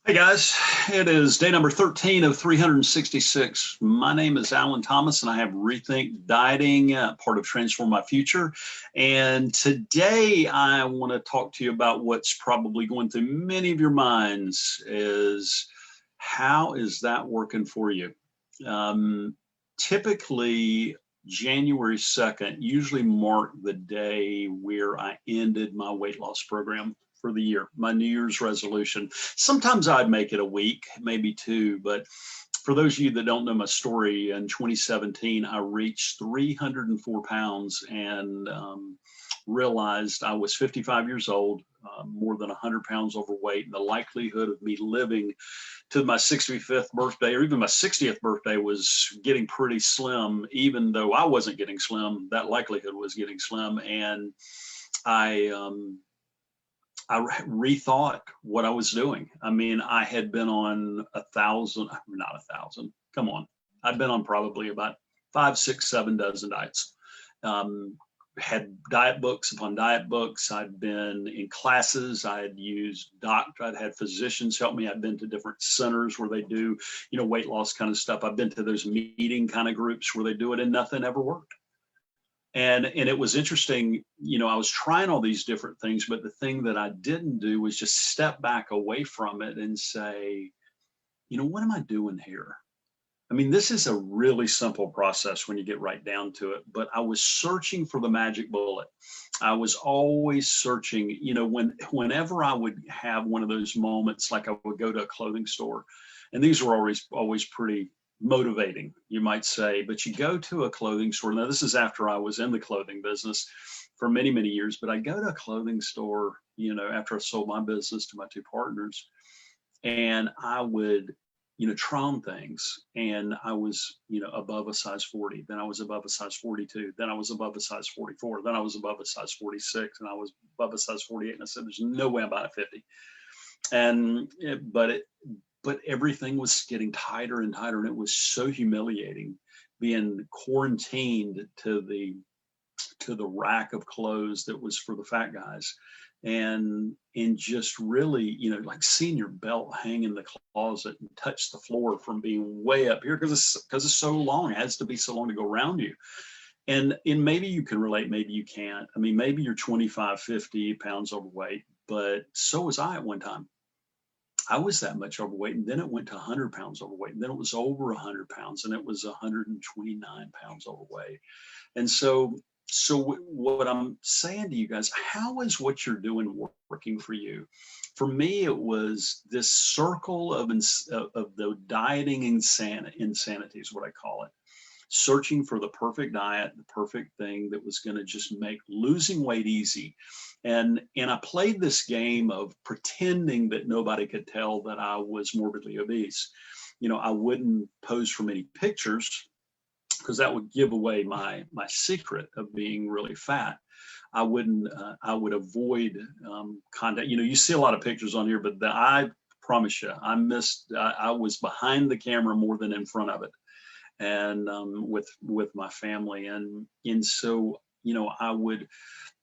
Hey guys, it is day number 13 of 366. My name is Alan Thomas and I have Rethink Dieting, part of Transform My Future. And today I want to talk to you about what's probably going through many of your minds is how is that working for you? Typically, January 2nd usually marked the day where I ended my weight loss program for the year, my New Year's resolution. Sometimes I'd make it a week, maybe two, but for those of you that don't know my story, in 2017, I reached 304 pounds and realized I was 55 years old, more than 100 pounds overweight, and the likelihood of me living to my 65th birthday or even my 60th birthday was getting pretty slim. Even though I wasn't getting slim, that likelihood was getting slim. And I, I rethought what I was doing. I mean, I had been on not a thousand, come on. I'd been on probably about 5, 6, 7 dozen diets. Had diet books upon diet books. I'd been in classes. I'd used I'd had physicians help me. I'd been to different centers where they do, weight loss kind of stuff. I've been to those meeting kind of groups where they do it and nothing ever worked. And it was interesting, I was trying all these different things, but the thing that I didn't do was just step back away from it and say, what am I doing here? I mean, this is a really simple process when you get right down to it, but I was searching for the magic bullet. I was always searching, whenever I would have one of those moments, like I would go to a clothing store, and these were always pretty motivating, you might say, but you go to a clothing store. Now, this is after I was in the clothing business for many, many years, but I go to a clothing store, after I sold my business to my two partners, and I would, try on things. And I was, above a size 40, then I was above a size 42, then I was above a size 44, then I was above a size 46, and I was above a size 48. And I said, there's no way I'm about a 50. But everything was getting tighter and tighter, and it was so humiliating being quarantined to the rack of clothes that was for the fat guys, and just really, like seeing your belt hang in the closet and touch the floor from being way up here because it's so long. It has to be so long to go around you. And maybe you can relate, maybe you can't. I mean, maybe you're 25, 50 pounds overweight, but so was I at one time. I was that much overweight, and then it went to 100 pounds overweight, and then it was over 100 pounds, and it was 129 pounds overweight. And so what I'm saying to you guys, how is what you're doing working for you? For me, it was this circle of the dieting insanity is what I call it. Searching for the perfect diet, the perfect thing that was going to just make losing weight easy. And I played this game of pretending that nobody could tell that I was morbidly obese. I wouldn't pose for many pictures because that would give away my secret of being really fat. I would avoid contact. You see a lot of pictures on here, but I promise you, I was behind the camera more than in front of it, and with my family, and so I would,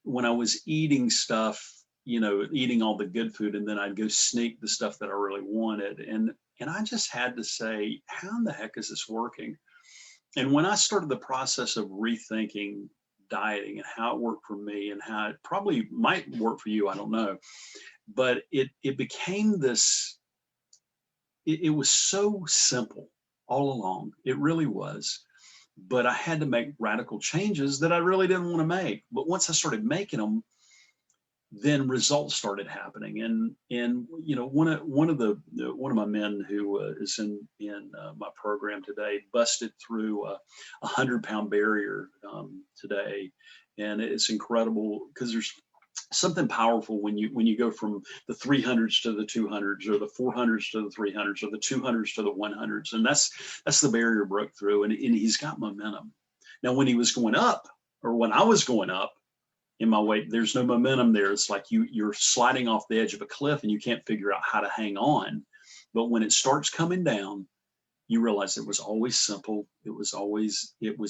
when I was eating stuff, eating all the good food, and then I'd go sneak the stuff that I really wanted, and I just had to say, how in the heck is this working? And when I started the process of rethinking dieting and how it worked for me and how it probably might work for you, I don't know, but it became this, it was so simple all along. It really was. But I had to make radical changes that I really didn't want to make. But once I started making them, then results started happening. And one of my men who is in my program today busted through a 100-pound barrier today, and it's incredible because there's something powerful when you go from the 300s to the 200s, or the 400s to the 300s, or the 200s to the 100s, and that's the barrier broke through, and he's got momentum. Now, when he was going up, or when I was going up in my weight, there's no momentum there. It's like you're sliding off the edge of a cliff and you can't figure out how to hang on. But when it starts coming down, you realize it was always simple. It was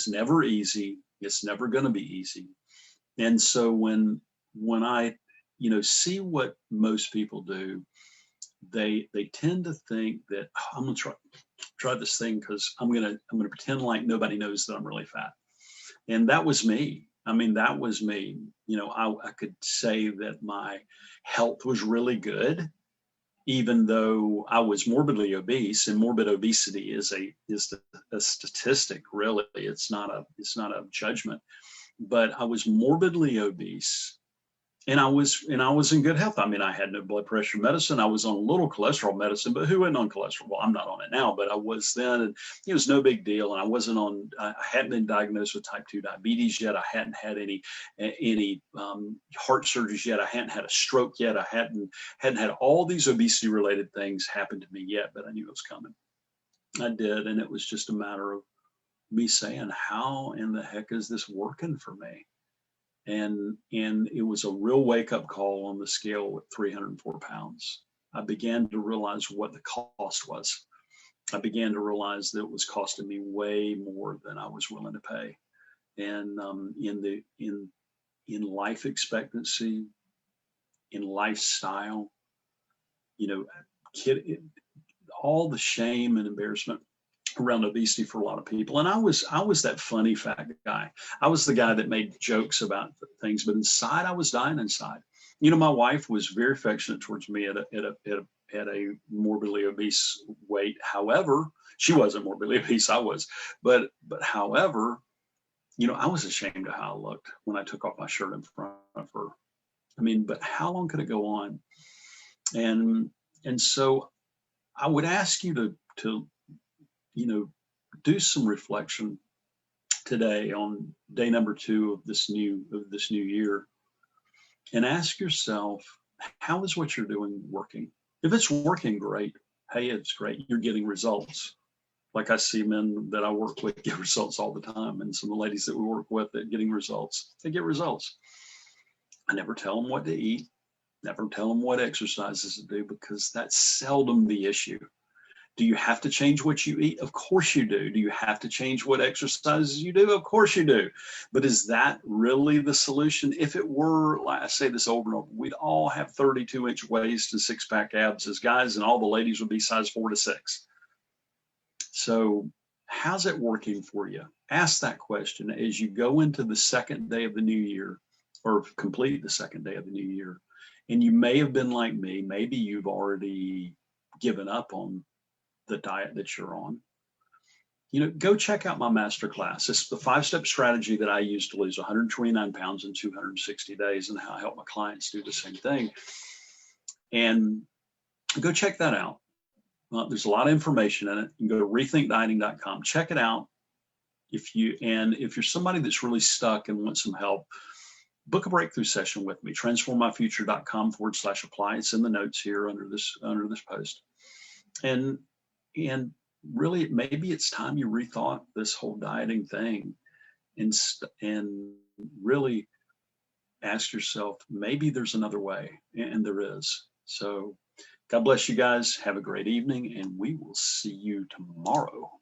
never easy. It's never going to be easy. And so when I, see what most people do, they tend to think that, oh, I'm gonna try this thing because I'm gonna pretend like nobody knows that I'm really fat. And that was me. I mean, that was me. You know, I could say that my health was really good, even though I was morbidly obese, and morbid obesity is a statistic, really. It's not a judgment. But I was morbidly obese, and I was in good health. I mean, I had no blood pressure medicine. I was on a little cholesterol medicine, but who isn't on cholesterol? Well, I'm not on it now, but I was then, and it was no big deal. And I hadn't been diagnosed with type 2 diabetes yet. I hadn't had any heart surgeries yet. I hadn't had a stroke yet. I hadn't had all these obesity related things happen to me yet, but I knew it was coming. I did, and it was just a matter of me saying, how in the heck is this working for me? And it was a real wake up call on the scale at 304 pounds. I began to realize what the cost was. I began to realize that it was costing me way more than I was willing to pay. And in life expectancy, in lifestyle, you know, all the shame and embarrassment around obesity for a lot of people. And I was that funny fat guy. I was the guy that made jokes about things, but inside I was dying inside. You know, my wife was very affectionate towards me at a morbidly obese weight. However, she wasn't morbidly obese, I was. But however, you know, I was ashamed of how I looked when I took off my shirt in front of her. I mean, but how long could it go on? And so I would ask you to you know, do some reflection today on day number 2 of this new year, and ask yourself, how is what you're doing working? If it's working, great. Hey, it's great. You're getting results. Like I see men that I work with get results all the time, and some of the ladies that we work with that getting results, they get results. I never tell them what to eat, never tell them what exercises to do, because that's seldom the issue. Do you have to change what you eat? Of course you do. Do you have to change what exercises you do? Of course you do. But is that really the solution? If it were, like I say this over and over, we'd all have 32-inch waist and 6-pack abs as guys, and all the ladies would be size 4 to 6. So how's it working for you? Ask that question as you go into the second day of the new year, or complete the second day of the new year. And you may have been like me. Maybe you've already given up on the diet that you're on. You know, go check out my masterclass. It's the 5-step strategy that I use to lose 129 pounds in 260 days, and how I help my clients do the same thing. And go check that out. There's a lot of information in it. You can go to rethinkdieting.com. Check it out. If you're somebody that's really stuck and wants some help, book a breakthrough session with me. Transformmyfuture.com/apply. It's in the notes here under this post. And really, maybe it's time you rethought this whole dieting thing, and really ask yourself, maybe there's another way, and there is. So God bless you guys. Have a great evening, and we will see you tomorrow.